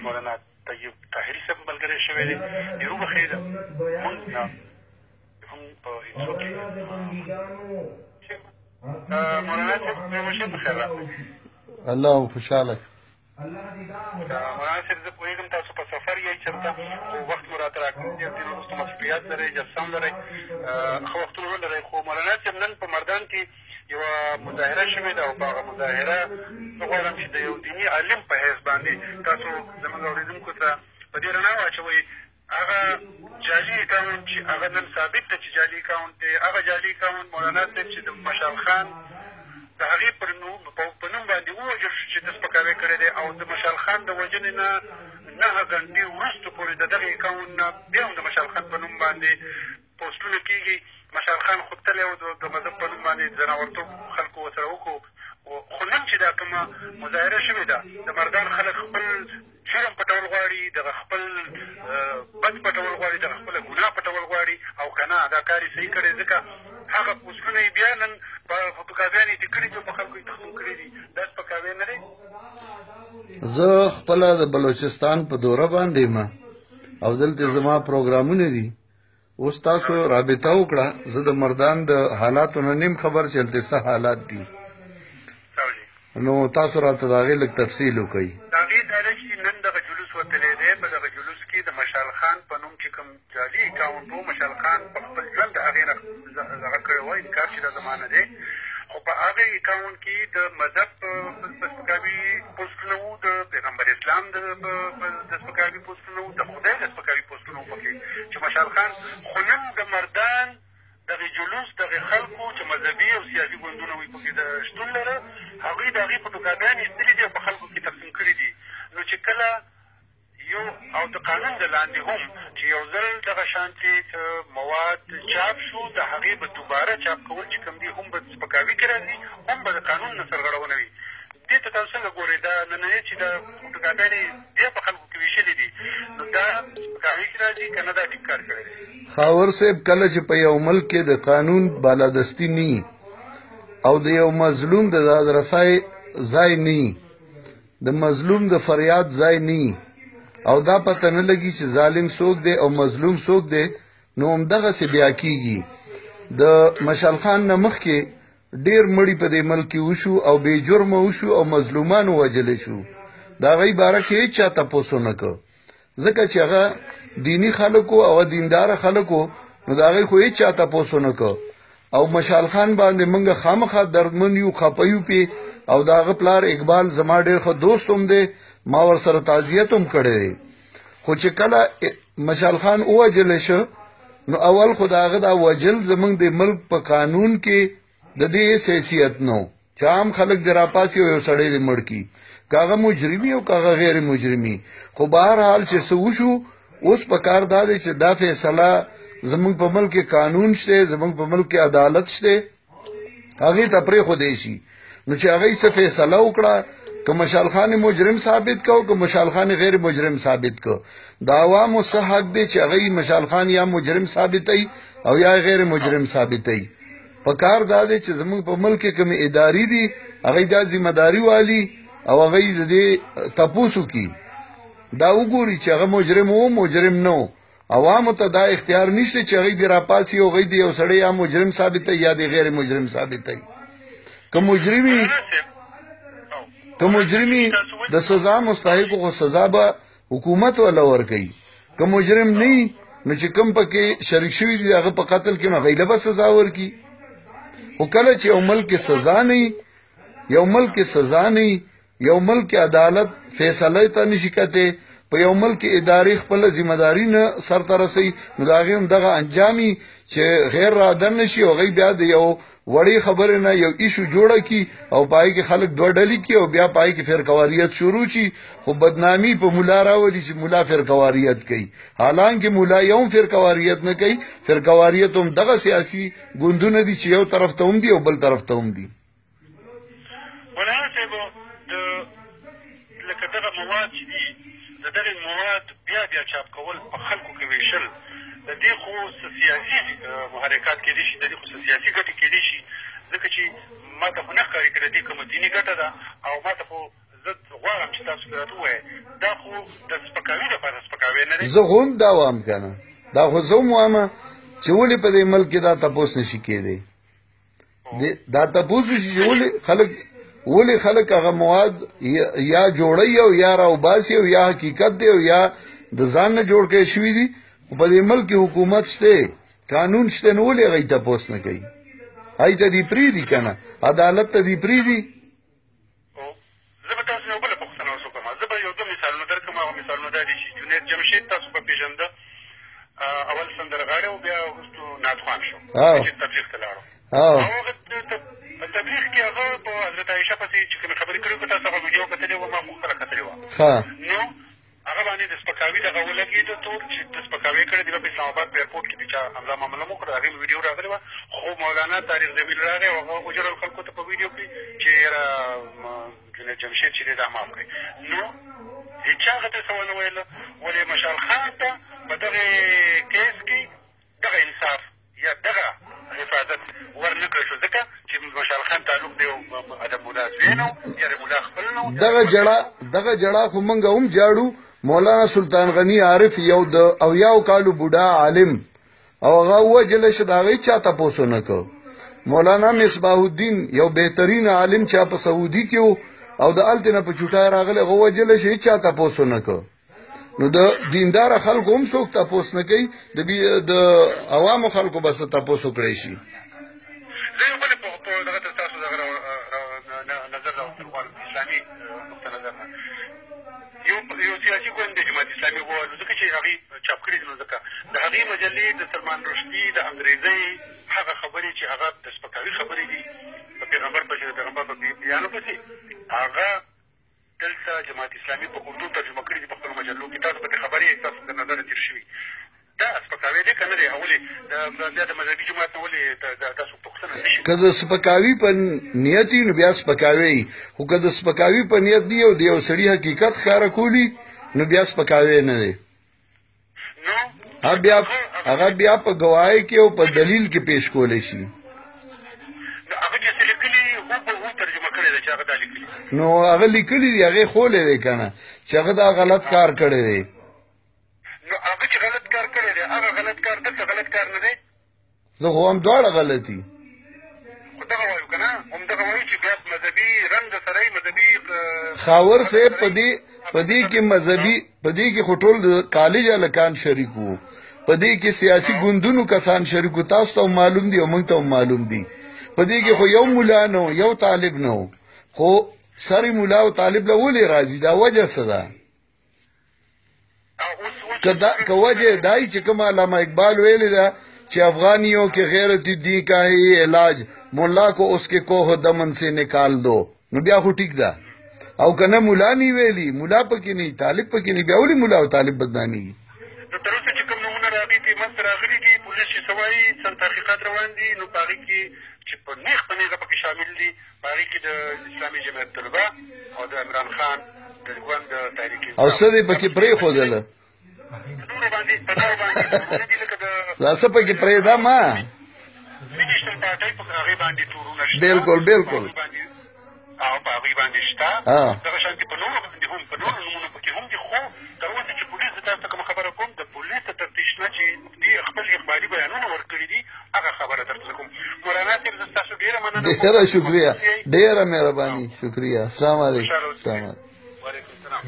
مولانا طیب طاهري صاحب ملګری شوی دی ډېرو بخیر مونږ هم په انسو کې مولانا صاحب مشه بخیر راغلی الله خوشحاله مولانا صاحب زه پوهېږم تاسو په سفر یئ چېرته خو وخت مو راته راکړی دی ډېر وروسته مسؤلیت لرئ جلسه هم لرئ ښه وختونه ولرئ خو مولانا صاحب نن په مردان کې یوه مظاهره شوې ده او په هغه مظاهره زه غواړم چې د یو دیني عالم په حیث باندې تاسو زموږ اورېدونکو ته په دې رڼا واچوئ هغه جعلي اکاونټ چې هغه نن ثابت ده چې جعلي اکاونټ دی هغه جعلي اکاونټ مولانا صاحب چې د مشال خان د هغې په نوم باندې ووژل شو چې ده سپکاوی کړی دی او د مشال خان د وژنې نه 9 غنټې وروسته پورې د دغې اکاونټ نه بیا هم د مشال خان په نوم باندې پوسټونه کېږي مشال خان خو تللی و د مذهب په نوم باندې ځناورتوب خلکو ورسره وکړو خو نن چې دا کومه مظاهره شوې ده د مردان خلک خپل جرم پټول غواړي دغه خپل بد پټول غواړي دغه خپله ګناه پټول غواړي او که نه دا کار یې صحیح کړی ځکه هغه پوسټونه یې بیا نن سپکاویان یې دې کړي دي او په خلکو یې تقسیم کړي دي دا سپکاوی نه دی زه خپله د بلوچستان په دوره باندې یم او دلته زما پروګرامونه دي اوس تاسو رابطه وکړه زه د مردان د حالاتو نه نیم خبر چې هلته څه حالات دي نو تاسو راته د هغې لږ تفصیل وکړئ د هغې دا ده چې نن دغه جلوس وتلی دی په دغه جلوس کې د مشال خان په نوم چې کوم جعلي اکاونټ و مشال خان په خپل ژوند د هغې نه دغه کړی و انکار چې دا زما نه دی خو په هغه اکاونټ کې د مذهب سپکاوي پوسټونه وو د پیغمبر اسلام د سپکاوي پوسټونه وو د خدای د سپکاوي پوسټونه وو پکې چې مشال خان خو نن د مردان دغې جلوس دغې خلکو چې مذهبي او سیاسي ګوندونه وي پکې د شتون لره هغوی د هغې فوټوکاپیانې ایستلي دي او په خلکو کې تقسیم کړي دي نو چې کله یو او د قانون د لاندې هم چې یو ځل دغه شانتې مواد چاپ شو د هغې به دوباره چاپ کول چې کوم دي هم به سپکاوي کې راځي هم به د قانون نه سرغړونه وي دې ته تاسو څنګه ګورئ دا نننی چې دا فوټوکاپیانې بیا په خلکو کې ویشلې دي نو دا سپکاوي کې راځي که نه دا ټیک کار کړی دی خاور صاحب کله چې په یو ملک کې د قانون بالادستي نی او د یو مظلوم د دادرسۍ ځای نی د مظلوم د فریاد ځای نی او دا پته نه لګي چې ظالم څوک دی او مظلوم څوک دی نو همدغسې بیا کېږي د مشال خان نه مخکې ډېر مړي په دې ملک کې وشو او بې جرمه وشو او مظلومان ووژلی شو د هغې باره کې هېڅ چا تپوس ونه کړ ځکه چې هغه دیني خلکو او دینداره خلکو نو د هغې خو هېڅ چا تپوس ونه کړ او مشال خان باندې موږ خامخا دردمن یو خفه یو پې او د هغه پلار اقبال زما ډېر ښه دوست هم دی ما ورسره تعزیت هم کړی دی خو چې کله مشال خان ووژلی شه نو اول خو د هغه دا وژل زموږ د ملک په قانون کې د دې هېڅ حیثیت نه و چې عام خلک دې راپاسي او یو سړی دې مړ کړي که هغه مجرمي او که هغه غیر مجرمي خو بهرحال چې څه وشو اوس په کار دا دی چې دا فیصله زموږ په ملک کې قانون شته زموږ په ملک کې عدالت شته هغې ته پرېښودی شي نو چې هغې څه فیصله وکړه که مشال خان مجرم ثابت کو که مشال خان غیر مجرم ثابت کو د عوامو څه حق دی چې هغې مشال خان یا مجرم ثابتوي او یا غیر مجرم ثابتوي په کار دا دی چې زموږ په ملک کې کومې ادارې دي هغې دا ذمهداري والي او هغې د دې تپوس وکړي دا وګوري چې هغه مجرم و مجرم نه و عوامو ته دا اختیار نشته چې هغې دې راپاسي او هغې د یو سړی یا مجرم ثابتوي یا د غیر مجرم ثابتوي که مجرمي د سزا مستحقو خو سزا به حکومت وله ورکوي که مجرم نه وي نو چې کوم پکې شریک شوي دي هغه په قتل کې نو هغې له به سزا ورکړي خو کله چې یو ملک کې سزا نه وي یو ملک کې عدالت فیصله ته نشي کتی په یو ملک کې ادارې خپله ذمهداري نه سرته رسوي نو د هغې هم دغه انجامي چې غیر رادن نشي او هغې بیا د یو وړې خبرې نه یو ایشو جوړه کړي او په هغې کې خلک دوه ډلې کړي او بیا په هغې کې فرقواریت شروع شي خو بدنامي په ملا راولي چې ملا فرقواریت کوي حالانکه ملا یو هم فرقواریت نه کوي فرقواریت هم دغه سیاسي ګوندونه دي چې یو طرف ته هم دي او بل طرف ته هم دي مولانا صاحب لکه دغه مواد چې دي د دغې مواد بیا چاپ کول په خلکو کې ویشل د دې خو سیاسي محرکات کېدای شي د دې خو سیاسي ګټې کېدای شي ځکه چې ما ته خو نه ښکاري که د ذهني ګټه ده او ما ته خو زه غواړم چې تاسو راته ووایئ دا خو د سپکاوي دپاره سپکاوی نه دی. زه خو هم دا وایم که نه دا خو زه هم وایم چې ولې په دې ملک کې دا تپوس نشي کېدی دا تپوس وشي چې ولې خلک هغه مواد یا جوړوي او یا راوباسي او یا حقیقت دی او یا د ځان نه جوړ کړی شوي دي خو په دې ملک کې حکومت شته قانون شته نو ولې هغوی تپوس نه کوي هغوی ته دې پرېږدي که نه عدالت ته دې پرېږدي. زه به تاسو یو بله پوښتنه وکړم زه به یو دوه مثالونه درکړم هغه مثالونه دا دي چې جنید جمشید تاسو به پېژنده اول سندرغاړی و بیا وروستو نعتخوان شو چې تبلیغ ته لاړو هغه په تبلیغ کې هغه په حضرت عایشه پسې چې کومې خبرې کړې وې تاسو هغه ویډیو کتلې وه ما خو خپله کتلې وه نو هغه باندې د سپکاوي دغه ولګېده تور چې د سپکاوي کړې دي په اسلام آباد په ایرپورټ کې د چا حمله معامله مو کړه هغې ویډیو راغلې وه خو مولانا تاریخ جمیل راغی او هغه وجړل خلکو ته په ویډیو کې چې یاره جنید جمشید چې دی دا معاف کړئ نو هېچا هغه ته څه ونه ویله ولې مشال خان ته په دغې کیس کې دغه انصاف یا دغه حفاظت ورنه کړی شو ځکه چې مشال خان تعلق دی د ملا زوی نه یا د ملا خپل نه دغه جړه خو موږ هم جاړو مولانا سلطان غني عارف یو د اویاو کالو بوډا عالم او هغه ووژلی شو د هغې چا تپوس ونه کړ مولانا مصباح الدین یو بهترین عالم چې په سعودي کې و او د هلتې نه په چوټای راغلی هغه ووژلی شو هېڅ چا تپوس ونه کړ نو د دینداره خلکو هم څوک تپوس نه کوي د عوامو خلکو به څه تپوس وکړی شي. زه یو بلې په دغه ته ستاسو دغه نظر راوستل غواړم اسلامي نقطه نظر نه یو سیاسي ګوند د جماعت اسلامي وویل ځکه چې هغې چاپ کړي دي نو ځکه د هغې مجلې د سلمان رشدي د انګریزۍ هغه خبرې چې هغه د سپکاوي خبرې دي د پیغمبر پسې د پیغمبر په بیانو پسې هغه دلته جماعت اسلامي په اردو ترجمه کړي دي په خپلو مجلو کې تاسو په دې خبرې تاسو د نظره تېر شوي دا سپکاوی دی که نه دی ولې بیا د مذهبي جماعت نه ولې تاسو پوښتنه نه شي که د سپکاوي په نیت وي نو بیا سپکاوی خو که د سپکاوي په نیت دی او د یو سړي حقیقت ښکاره کولی نو بیا سپکاوی نه دی هغه بیا په ګواهۍ کې او په دلیل کې پیش کولی شي نو هغه لیکلي دي هغې خولی دی که نه چې هغه دا غلط کار کړی دی نو هغه چې غلط کار کړی دی هغه غلط کار دلته غلط کار نه دی زه خو هم دواړه غلطي خو دغه وایو که نه همدغه وایو چې بیا مذهبي رنګ د سره مذهبي خاور صاحب په دې کې مذهبي په دې کې خو ټول د کالج هلکان شریک وو په دې کې سیاسي ګوندونو کسان شریک وو تاسو ته هم معلوم دي او موږ ته هم معلوم دي په دې کې خو یو ملا نه و یو طالب نه و خو سری ملا او طالب له ولې راځي دا وجه څه ده که وجه دای چې کوم علامه اقبال ویلی ده چې افغانیوں کے غیرت دی کا ہی علاج ملا کو اس کے کوہ دمن سے نکال دو نو بیا خو ټیک ده او کنه مولا نی ویلی مولا پکې نه طالب پکې نه بیا ولې مولا او طالب بدنامي نو تر اوسه چې کوم نمونه راغلي دي منځ راغلي دي پولیس چې څه وایي څه تحقیقات روان دي نو په هغې کې چې په نیغ په نیغه پکې شامل دي په هغې کې د اسلامي جمعیت طلبه او د عمران خان د ګوند تحریک او څه دی پکې پرېښودله دا څه پکې پرېږده ما بلکل بلکل او په هغوی باندې شته دغه شانتې په نورو باندې هم په نورو نومونو پکې هم دي خو تر اوسه چې پولیس زه تاسو ته کومه خبره کوم د پولیس د تفتیش نه چې دوی خپل اخباري بیانونه ورکړي دي هغه خبره درته کوم مولانا صاحب زه ستاسو ډېره مننه ډېره شکریه ډېره مهرباني شکریه السلام علیکم وعلیکم السلام